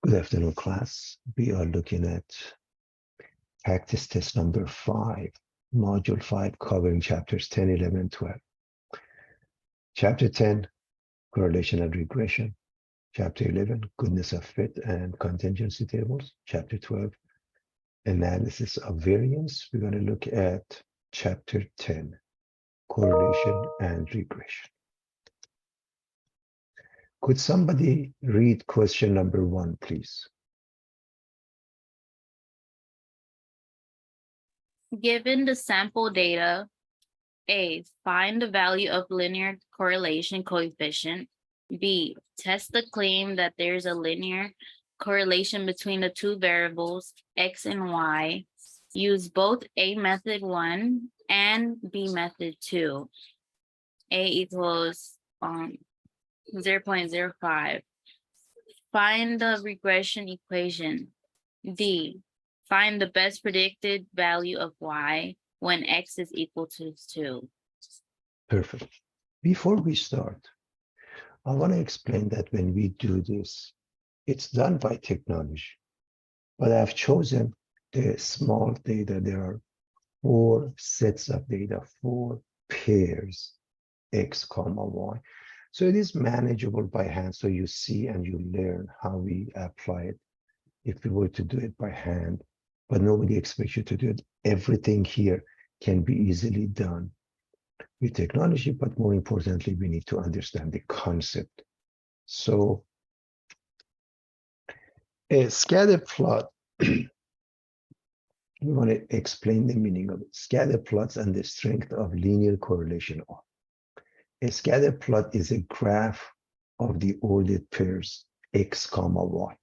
Good afternoon, class. We are looking at practice test number 5, module 5, covering chapters 10, 11, and 12. Chapter 10, correlation and regression. Chapter 11, goodness of fit and contingency tables. Chapter 12, analysis of variance. We're going to look at chapter 10, correlation and regression. Could somebody read question number 1, please? Given the sample data, A, find the value of linear correlation coefficient. B, test the claim that there's a linear correlation between the two variables, X and Y. Use both A method 1 and B method 2. A equals 0.05. Find the regression equation. D, find the best predicted value of Y when X is equal to 2. Perfect. Before we start, I want to explain that when we do this, it's done by technology, but I've chosen the small data. There are 4 sets of data, 4 pairs, X, comma, Y. So it is manageable by hand. So you see and you learn how we apply it if we were to do it by hand, but nobody expects you to do it. Everything here can be easily done with technology, but more importantly, we need to understand the concept. So a scatter plot, we want to explain the meaning of it. Scatter plots and the strength of linear correlation are. A scatter plot is a graph of the ordered pairs X, comma, Y.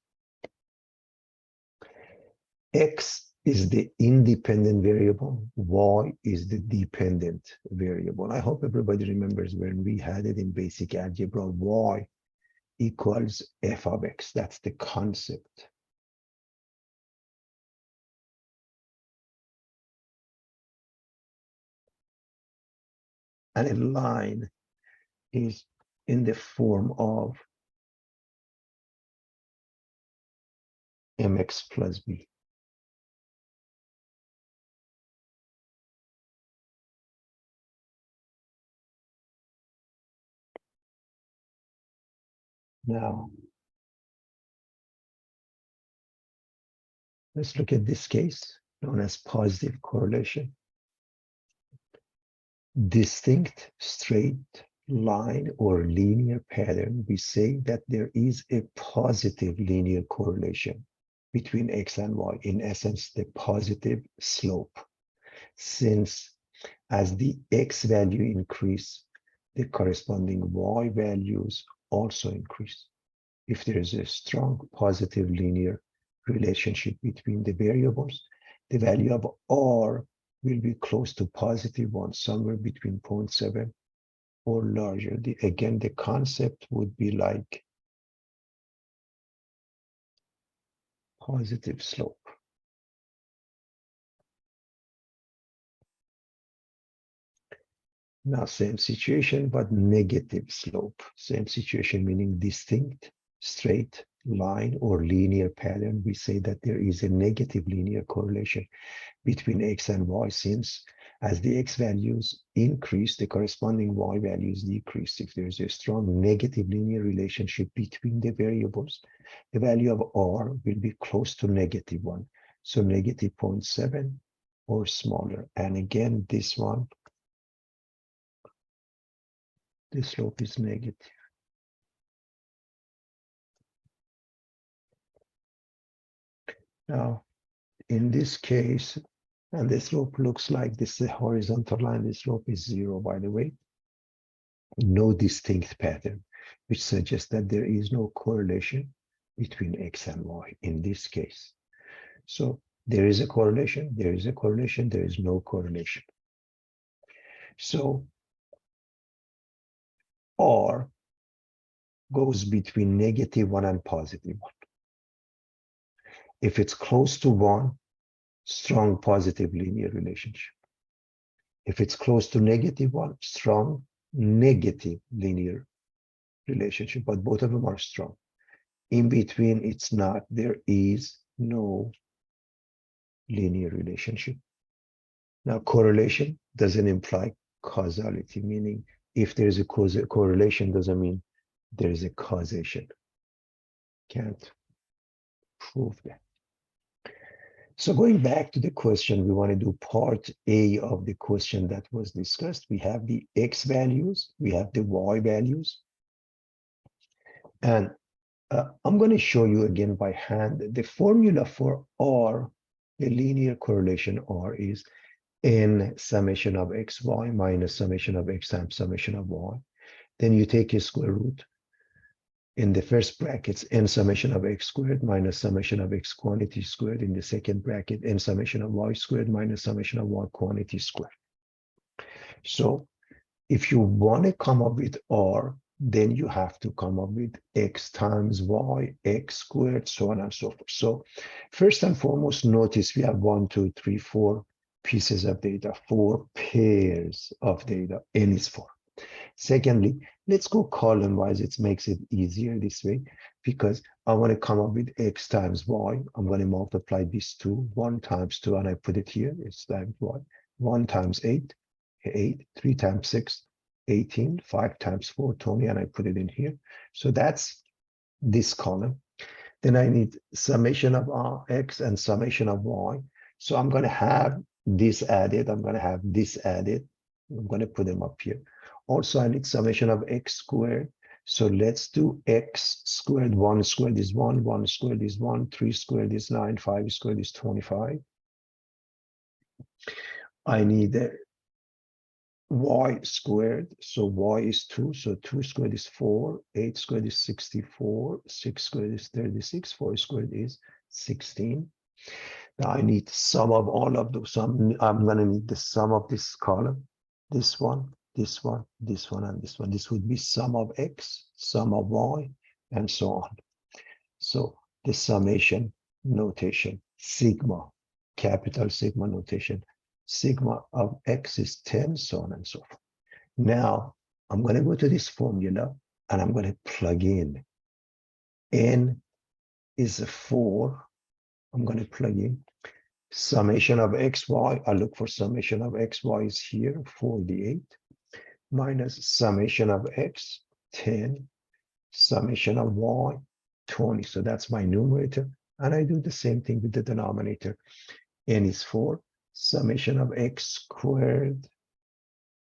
X is the independent variable, Y is the dependent variable. I hope everybody remembers when we had it in basic algebra, Y equals f of X. That's the concept. And a line is in the form of mx plus b. Now, let's look at this case known as positive correlation. Distinct straight line or linear pattern, we say that there is a positive linear correlation between X and Y. In essence, the positive slope. Since as the X value increase, the corresponding Y values also increase. If there is a strong positive linear relationship between the variables, the value of R will be close to positive 1, somewhere between 0.7 or larger. Again, the concept would be like positive slope. Now, same situation, but negative slope. Same situation, meaning distinct, straight line or linear pattern. We say that there is a negative linear correlation between X and Y, since as the X values increase, the corresponding Y values decrease. If there's a strong negative linear relationship between the variables, the value of R will be close to -1. So negative 0.7 or smaller. And again, this one, the slope is negative. Now, in this case, and the slope looks like this, the horizontal line, the slope is 0, by the way. No distinct pattern, which suggests that there is no correlation between X and Y in this case. So there is a correlation, there is a correlation, there is no correlation. So R goes between -1 and +1. If it's close to 1, strong positive linear relationship. If it's close to -1, strong negative linear relationship, but both of them are strong. In between, it's not. There is no linear relationship. Now, correlation doesn't imply causality, meaning if there's a correlation doesn't mean there's a causation. Can't prove that. So going back to the question, we want to do part A of the question that was discussed. We have the X values, we have the Y values. And I'm going to show you again by hand. The formula for R, the linear correlation R is N summation of XY minus summation of X times summation of Y. Then you take a square root. In the first bracket, N summation of X squared minus summation of X quantity squared. In the second bracket, N summation of Y squared minus summation of Y quantity squared. So if you want to come up with R, then you have to come up with X times Y, X squared, so on and so forth. So first and foremost, notice we have 1, 2, 3, 4 pieces of data, 4 pairs of data, N is 4. Secondly, let's go column wise. It makes it easier this way because I want to come up with X times Y. I'm going to multiply these two, 1 times 2, and I put it here. It's times Y. 1 times 8, 8, 3 times 6, 18, 5 times 4, 20, and I put it in here. So that's this column. Then I need summation of X and summation of Y. So I'm going to have this added. I'm going to have this added. I'm going to put them up here. Also, I need summation of X squared. So let's do X squared. 1 squared is 1, 1 squared is 1, 3 squared is 9, 5 squared is 25. I need Y squared. So Y is 2. So 2 squared is 4, 8 squared is 64, 6 squared is 36, 4 squared is 16. Now I need sum of all of those. I'm going to need the sum of this column, this one, this one, this one, and this one. This would be sum of X, sum of Y, and so on. So the summation notation, sigma, capital sigma notation, sigma of X is 10, so on and so forth. Now I'm going to go to this formula and I'm going to plug in. N is 4. I'm going to plug in summation of xy. I look for summation of xy is here, 48, minus summation of x, 10, summation of y, 20. So that's my numerator. And I do the same thing with the denominator. N is 4, summation of x squared,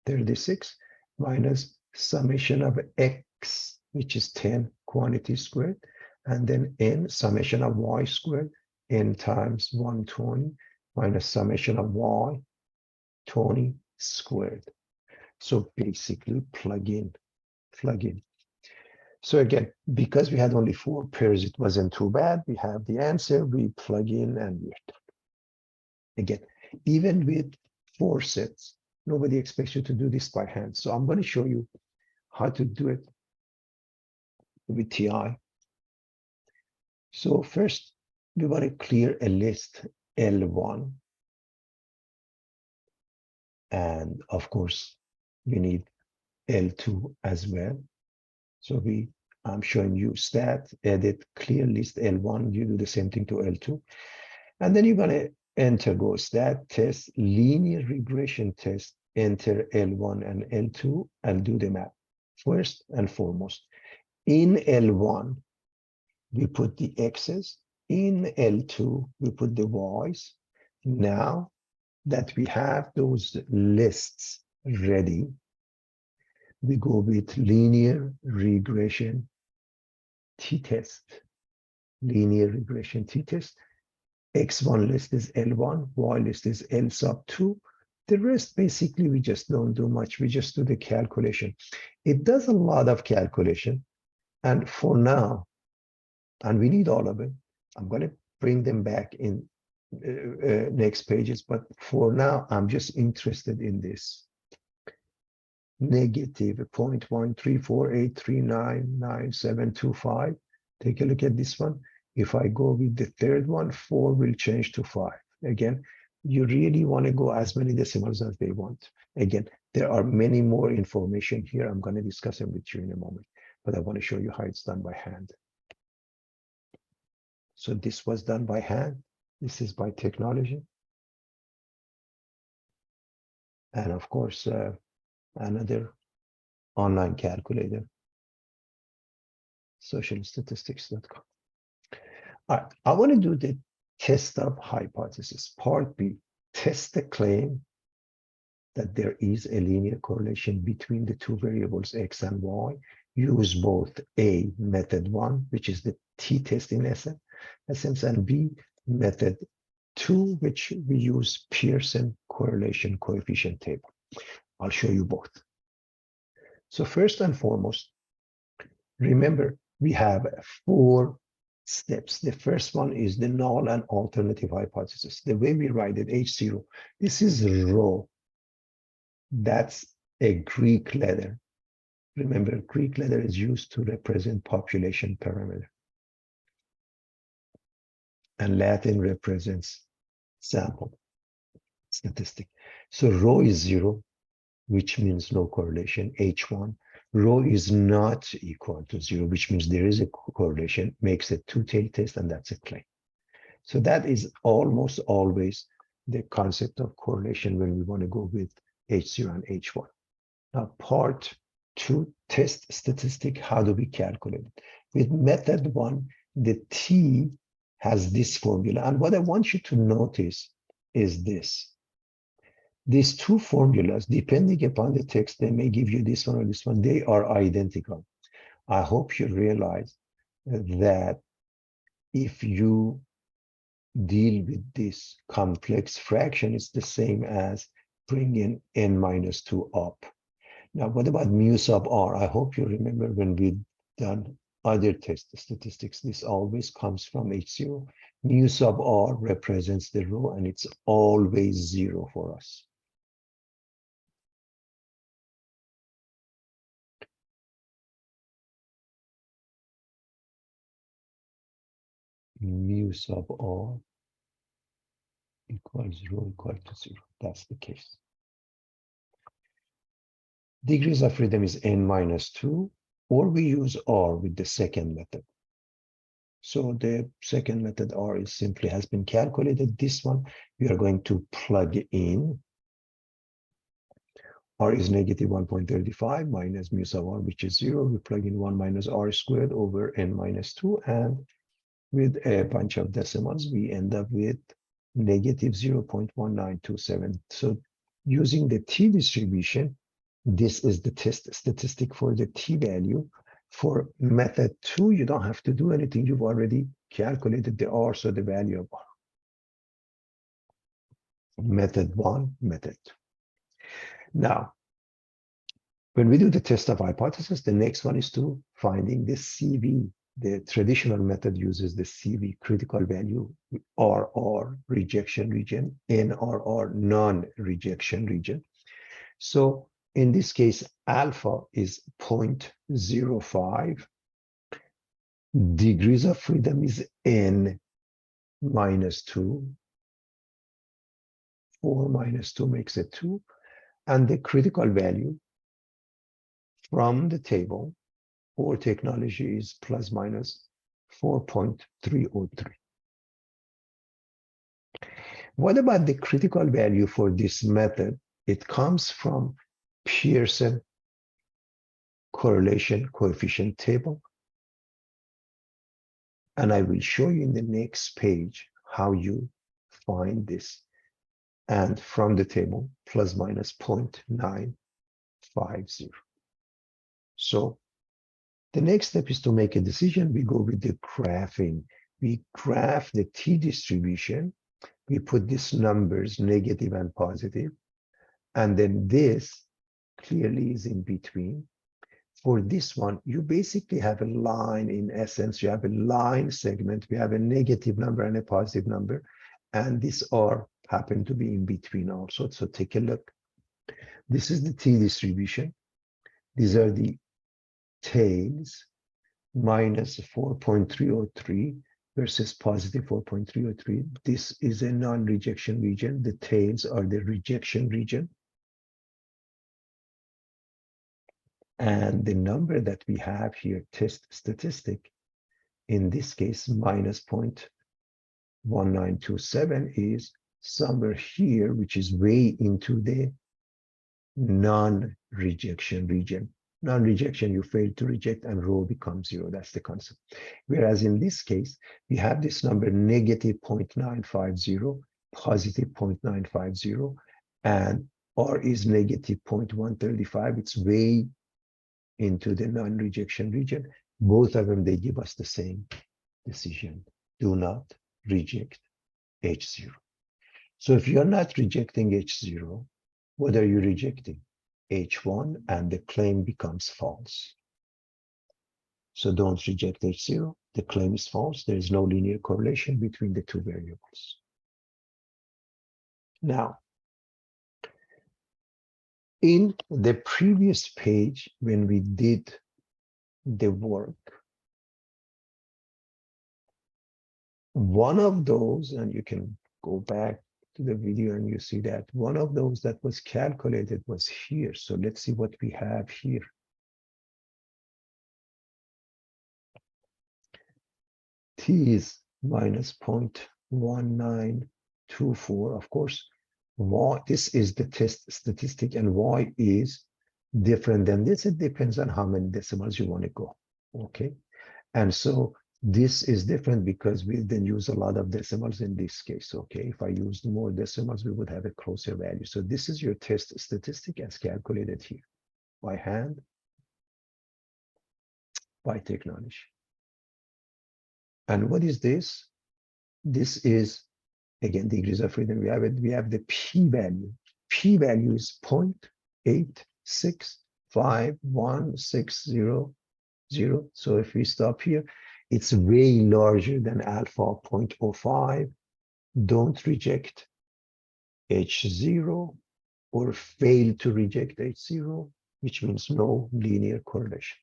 36, minus summation of x, which is 10, quantity squared, and then n, summation of y squared, n times 120, minus summation of y, 20 squared. So basically plug in. So again, because we had only 4 pairs, it wasn't too bad. We have the answer, we plug in and we're done. Again, even with 4 sets, nobody expects you to do this by hand. So I'm going to show you how to do it with TI. So first, we want to clear a list L1. And of course, we need L2 as well. So I'm showing you stat, edit, clear list L1. You do the same thing to L2. And then you're going to enter go stat, test, linear regression test, enter L1 and L2 and do the math. First and foremost, in L1, we put the X's. In L2, we put the Y's. Now that we have those lists ready, we go with linear regression t-test. Linear regression t-test. X1 list is L1, Y list is L sub 2. The rest, basically, we just don't do much. We just do the calculation. It does a lot of calculation. And for now, and we need all of it, I'm going to bring them back in next pages. But for now, I'm just interested in this. Negative 0.13483999725. Take a look at this one. If I go with the third one, 4 will change to 5. Again, you really want to go as many decimals as they want. Again, there are many more information here. I'm going to discuss them with you in a moment, but I want to show you how it's done by hand. So this was done by hand. This is by technology. And of course, another online calculator, socialstatistics.com. All right, I want to do the test of hypothesis. Part B, test the claim that there is a linear correlation between the two variables x and y. Use both A, method 1, which is the t-test in essence, and B, method 2, which we use Pearson correlation coefficient table. I'll show you both. So first and foremost, remember, we have 4 steps. The first one is the null and alternative hypothesis. The way we write it, H0, this is rho. That's a Greek letter. Remember, Greek letter is used to represent population parameter. And Latin represents sample statistic. So rho is 0, which means no correlation, H1. Rho is not equal to 0, which means there is a correlation, makes a two-tailed test, and that's a claim. So that is almost always the concept of correlation when we want to go with H0 and H1. Now, part 2, test statistic. How do we calculate it? With method 1, the T has this formula. And what I want you to notice is this. These 2 formulas, depending upon the text, they may give you this one or this one. They are identical. I hope you realize that if you deal with this complex fraction, it's the same as bringing n-2 up. Now, what about mu sub r? I hope you remember when we done other test statistics, this always comes from H0. Mu sub r represents the rho, and it's always 0 for us. Mu sub r equals rho equal to 0. That's the case. Degrees of freedom is n-2, or we use r with the second method. So the second method, R, is simply has been calculated. This one, we are going to plug in. R is negative 1.35 minus mu sub R, which is 0. We plug in 1 minus R squared over n-2. And with a bunch of decimals, we end up with negative 0.1927. So using the t distribution, this is the test statistic for the t value. For method 2, you don't have to do anything. You've already calculated the R, so the value of R. Method 1, method 2. Now, when we do the test of hypothesis, the next one is to finding the CV. The traditional method uses the CV, critical value, RR, rejection region, NRR, non-rejection region. So in this case, alpha is 0.05. Degrees of freedom is n-2. 4 minus 2 makes it 2. And the critical value from the table or technology is plus minus 4.303. What about the critical value for this method? It comes from Pearson correlation coefficient table. And I will show you in the next page how you find this. And from the table, plus minus 0.950. So the next step is to make a decision. We go with the graphing. We graph the t distribution. We put these numbers, negative and positive. And then this clearly is in between. For this one, you basically have a line in essence. You have a line segment. We have a negative number and a positive number. And these are happen to be in between also. So take a look. This is the t distribution. These are the tails, minus 4.303 versus positive 4.303. This is a non-rejection region. The tails are the rejection region. And the number that we have here, test statistic, in this case, minus 0.1927 is somewhere here, which is way into the non-rejection region. Non-rejection, you fail to reject and rho becomes 0. That's the concept. Whereas in this case, we have this number negative 0.950, positive 0.950, and R is negative 0.135. It's way into the non-rejection region. Both of them, they give us the same decision. Do not reject H0. So if you're not rejecting H0, what are you rejecting? H1, and the claim becomes false. So don't reject H0. The claim is false. There is no linear correlation between the two variables. Now, in the previous page, when we did the work, one of those, and you can go back to the video and you see that one of those that was calculated was here. So let's see what we have here. T is minus 0.1924. Of course, Y, this is the test statistic, and Y is different than this. It depends on how many decimals you want to go. Okay. And so this is different because we then use a lot of decimals in this case. Okay. If I used more decimals, we would have a closer value. So this is your test statistic as calculated here by hand, by technology. And what is this? This is, again, degrees of freedom. We have it. We have the p-value. P-value is 0.865160. So if we stop here, it's way larger than alpha 0.05. Don't reject H0 or fail to reject H0, which means no linear correlation.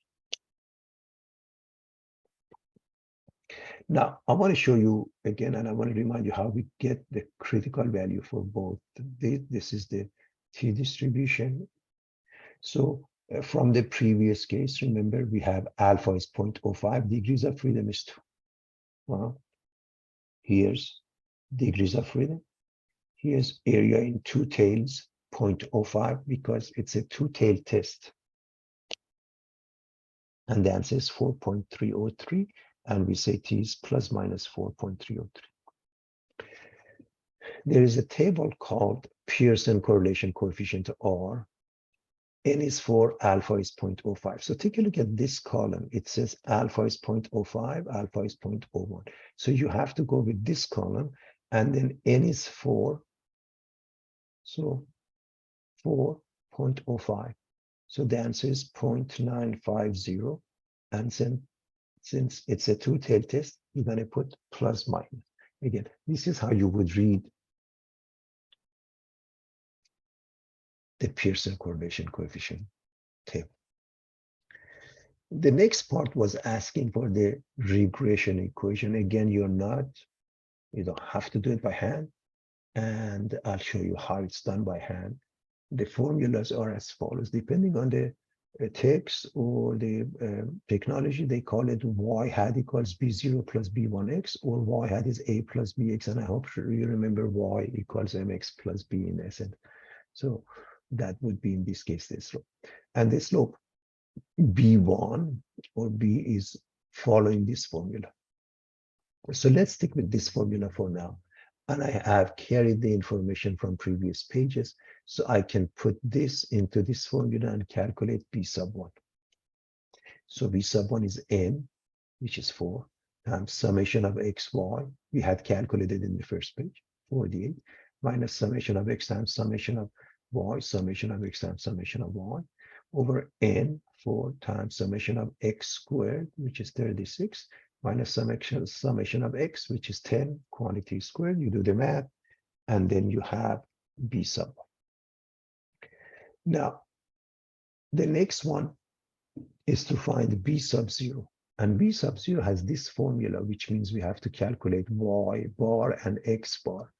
Now, I want to show you again, and I want to remind you how we get the critical value for both. This is the T distribution. So from the previous case, remember, we have alpha is 0.05, degrees of freedom is 2. Well, here's degrees of freedom. Here's area in two tails, 0.05, because it's a two-tail test. And the answer is 4.303. And we say T is plus minus 4.303. There is a table called Pearson correlation coefficient, R. N is 4, alpha is 0.05. So take a look at this column. It says alpha is 0.05, alpha is 0.01. So you have to go with this column, and then N is 4. So 4.05. So the answer is 0.950. And then, since it's a two-tailed test, you're going to put plus minus. Again, this is how you would read the Pearson correlation coefficient table. The next part was asking for the regression equation. Again, you don't have to do it by hand. And I'll show you how it's done by hand. The formulas are as follows. Depending on the text or the technology, they call it y hat equals b0 plus b1x, or y hat is a plus bx, and I hope you remember y equals mx plus b in essence. So that would be in this case the slope, and the slope b1 or b is following this formula. So let's stick with this formula for now. And I have carried the information from previous pages, so I can put this into this formula and calculate B sub 1. So B sub 1 is n, which is 4, times summation of x, y. We had calculated in the first page, 48, minus summation of x times summation of y, summation of x times summation of y, over n, 4 times summation of x squared, which is 36, minus summation of x, which is 10, quantity squared. You do the math, and then you have B sub 1. Now, the next one is to find B sub 0. And B sub 0 has this formula, which means we have to calculate y bar and x bar.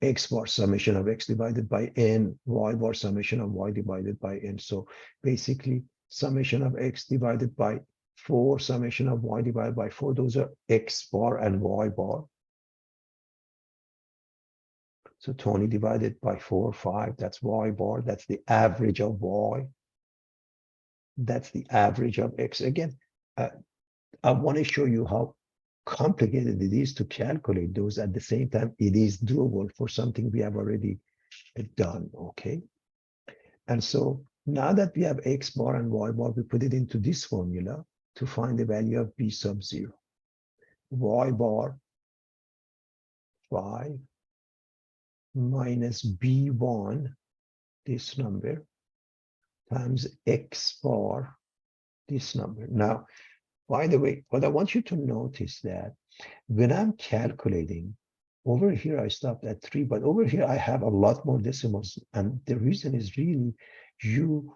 X bar summation of x divided by n, y bar summation of y divided by n. So basically, summation of x divided by 4 summation of y divided by 4. Those are x bar and y bar. So 20 divided by 4, 5, that's y bar. That's the average of y. That's the average of x. Again, I want to show you how complicated it is to calculate those. At the same time, it is doable for something we have already done, okay? And so now that we have x bar and y bar, we put it into this formula to find the value of b sub 0. Y bar 5 minus b1, this number, times x bar, this number. Now, by the way, what I want you to notice that when I'm calculating, over here I stopped at 3, but over here I have a lot more decimals. And the reason is really you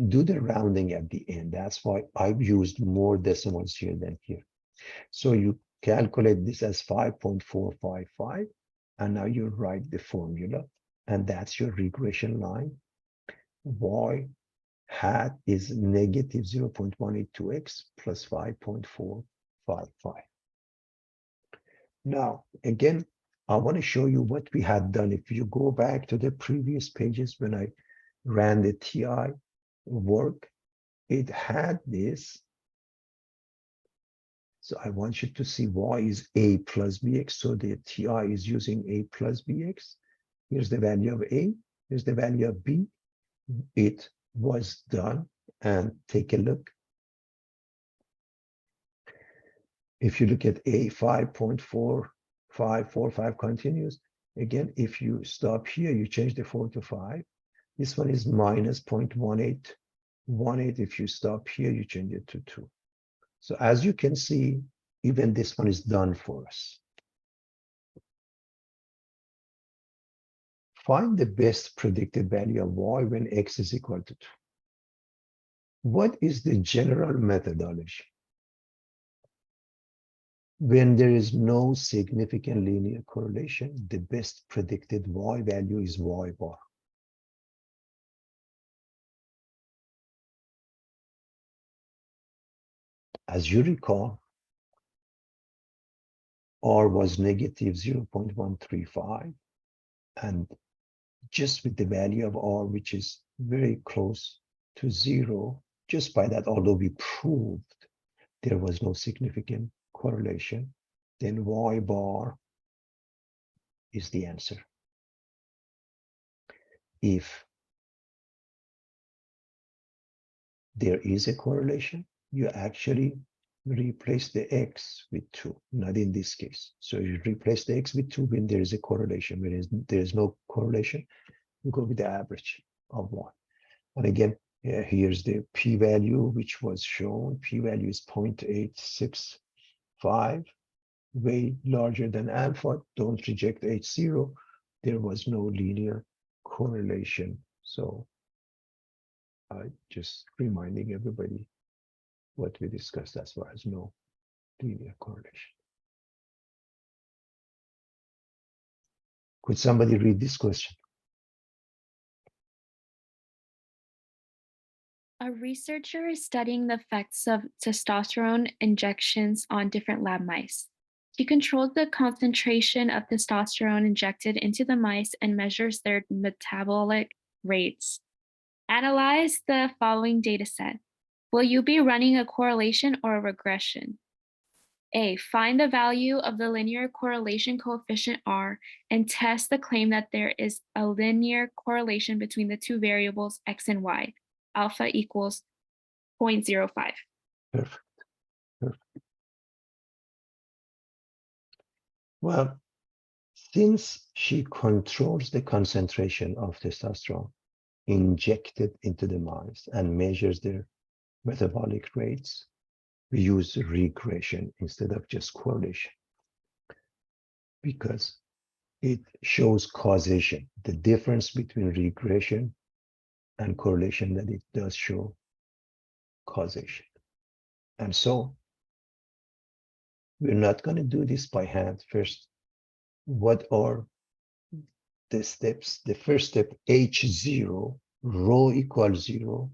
do the rounding at the end. That's why I've used more decimals here than here. So you calculate this as 5.455, and now you write the formula, and that's your regression line. Y hat is negative 0.182x plus 5.455. Now, again, I want to show you what we had done. If you go back to the previous pages when I ran the TI work, it had this. So I want you to see y is a plus bx. So the TI is using a plus bx. Here's the value of a. Here's the value of b. It was done. And take a look. If you look at a 5.4545 continues, again, if you stop here, you change the 4 to 5. This one is minus 0.1818. If you stop here, you change it to 2. So as you can see, even this one is done for us. Find the best predicted value of y when x is equal to 2. What is the general methodology? When there is no significant linear correlation, the best predicted y value is y bar. As you recall, R was negative 0.135, and just with the value of R, which is very close to 0, just by that, although we proved there was no significant correlation, then y bar is the answer. If there is a correlation, you actually replace the x with 2, not in this case. So you replace the x with 2 when there is a correlation. When there is no correlation, you go with the average of 1. And again, here's the p-value, which was shown. P-value is 0.865, way larger than alpha. Don't reject H0. There was no linear correlation. So just reminding everybody what we discussed as far as no linear correlation. Could somebody read this question? A researcher is studying the effects of testosterone injections on different lab mice. She controls the concentration of testosterone injected into the mice and measures their metabolic rates. Analyze the following data set. Will you be running a correlation or a regression? A. Find the value of the linear correlation coefficient R and test the claim that there is a linear correlation between the two variables x and y. Alpha equals 0.05. Perfect. Perfect. Well, since she controls the concentration of testosterone injected into the mice and measures their metabolic rates, we use regression instead of just correlation, because it shows causation. The difference between regression and correlation, that it does show causation. And so we're not going to do this by hand. First, what are the steps? The first step, H0, rho equals 0.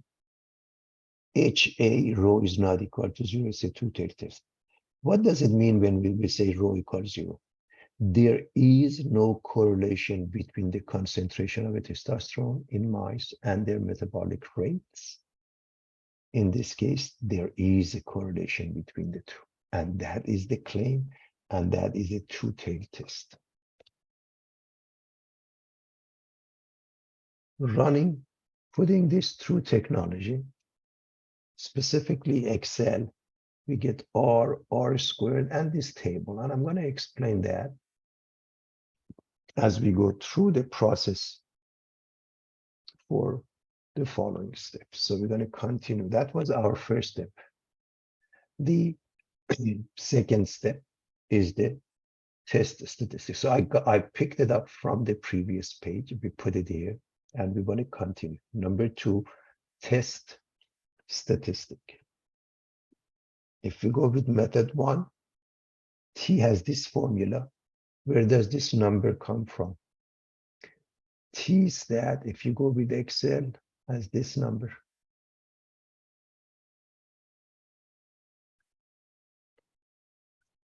HA rho is not equal to 0, it's a two-tail test. What does it mean when we say rho equals 0? There is no correlation between the concentration of a testosterone in mice and their metabolic rates. In this case, there is a correlation between the two, and that is the claim, and that is a two-tail test. Putting this through technology, specifically Excel, we get R squared, and this table, and I'm going to explain that as we go through the process for the following steps. So we're going to continue. That was our first step. The second step is the test statistics. So I picked it up from the previous page. We put it here, and we're going to continue. Number 2, test statistic. If we go with method 1, T has this formula. Where does this number come from? T is that if you go with Excel as this number.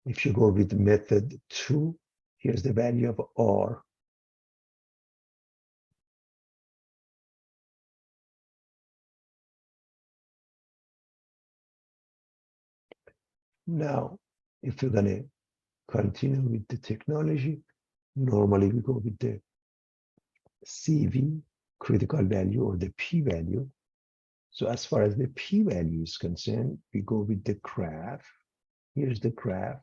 If you go with method 2, here's the value of R. Now, if you're going to continue with the technology, normally we go with the CV, critical value, or the p-value. So as far as the p-value is concerned, we go with the graph. Here's the graph.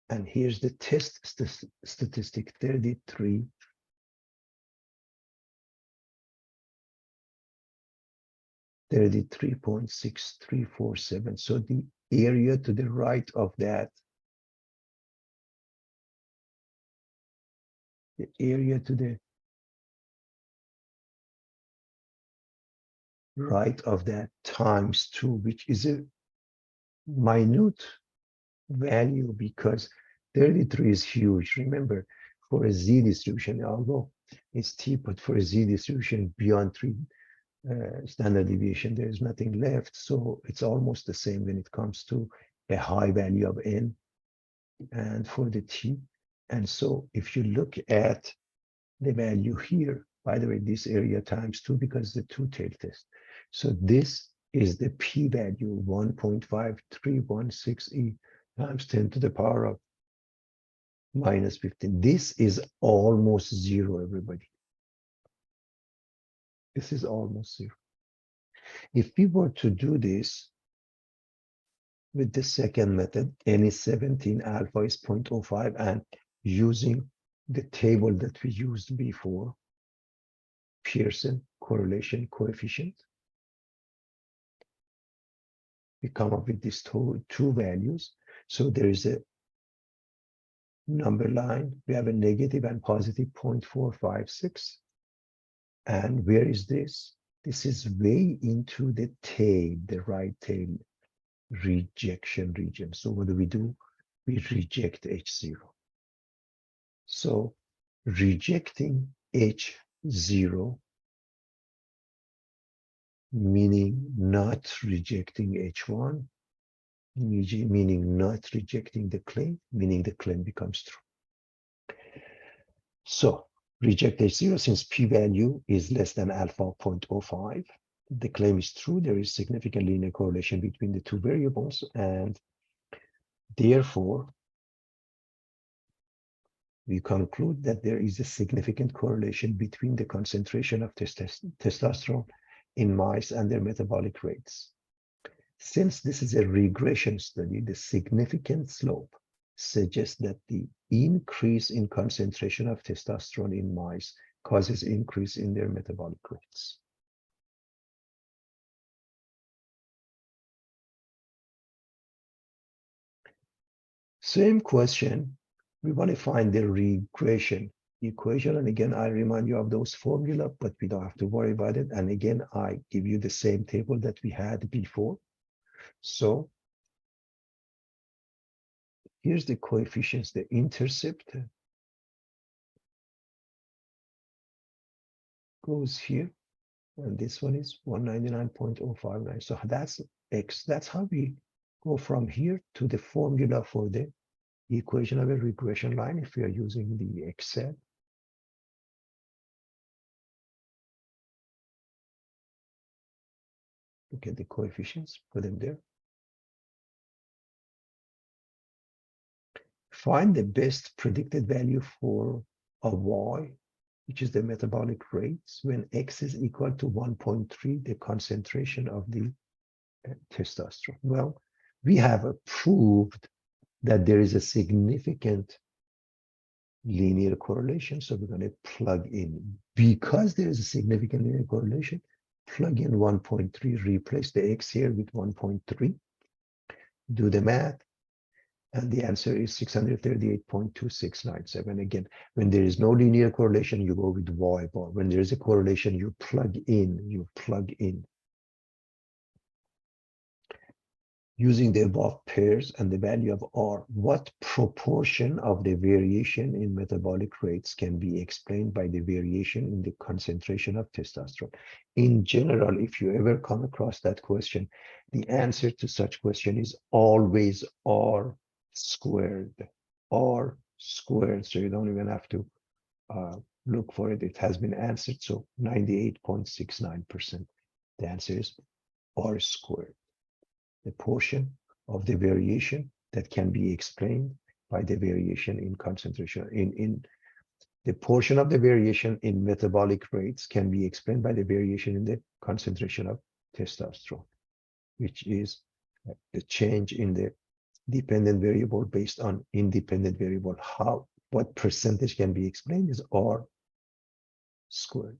And here's the test statistic, 33. 33.6347. So the area to the right of that, the area to the right of that times 2, which is a minute value because 33 is huge. Remember, for a z distribution, although it's t, but for a z distribution beyond 3 standard deviation, there is nothing left. So it's almost the same when it comes to a high value of n and for the t. And so if you look at the value here, by the way, this area times 2 because the two-tail test. So this is the p-value, 1.5316 times 10 to the power of minus 15. This is almost 0, everybody. This is almost 0. If we were to do this with the second method, n is 17, alpha is 0.05, and using the table that we used before, Pearson correlation coefficient, we come up with these two values. So there is a number line. We have a negative and positive 0.456. And where is this? This is way into the tail, the right tail rejection region. So what do? We reject H0. So rejecting H0, meaning not rejecting H1, meaning not rejecting the claim, meaning the claim becomes true. So reject H0 since p-value is less than alpha 0.05. The claim is true. There is significant linear correlation between the two variables, and therefore we conclude that there is a significant correlation between the concentration of testosterone in mice and their metabolic rates. Since this is a regression study, the significant slope suggests that the increase in concentration of testosterone in mice causes increase in their metabolic rates. Same question, we want to find the regression equation. And again, I remind you of those formula, but we don't have to worry about it. And again, I give you the same table that we had before. So here's the coefficients, the intercept. goes here, and this one is 199.059. So that's X. That's how we go from here to the formula for the equation of a regression line if we are using the Excel. Look at the coefficients, put them there. Find the best predicted value for a Y, which is the metabolic rates, when X is equal to 1.3, the concentration of the testosterone. Well, we have proved that there is a significant linear correlation. So we're going to plug in. Because there is a significant linear correlation, plug in 1.3, replace the X here with 1.3, do the math, and the answer is 638.2697. Again, when there is no linear correlation, you go with Y bar. When there is a correlation, you plug in, Using the above pairs and the value of R, what proportion of the variation in metabolic rates can be explained by the variation in the concentration of testosterone? In general, if you ever come across that question, the answer to such question is always R squared. R squared. So you don't even have to look for it. It has been answered. So 98.69%. The answer is R squared. The portion of the variation that can be explained by the variation in concentration in the portion of the variation in metabolic rates can be explained by the variation in the concentration of testosterone, which is the change in the dependent variable based on independent variable. What percentage can be explained is R squared.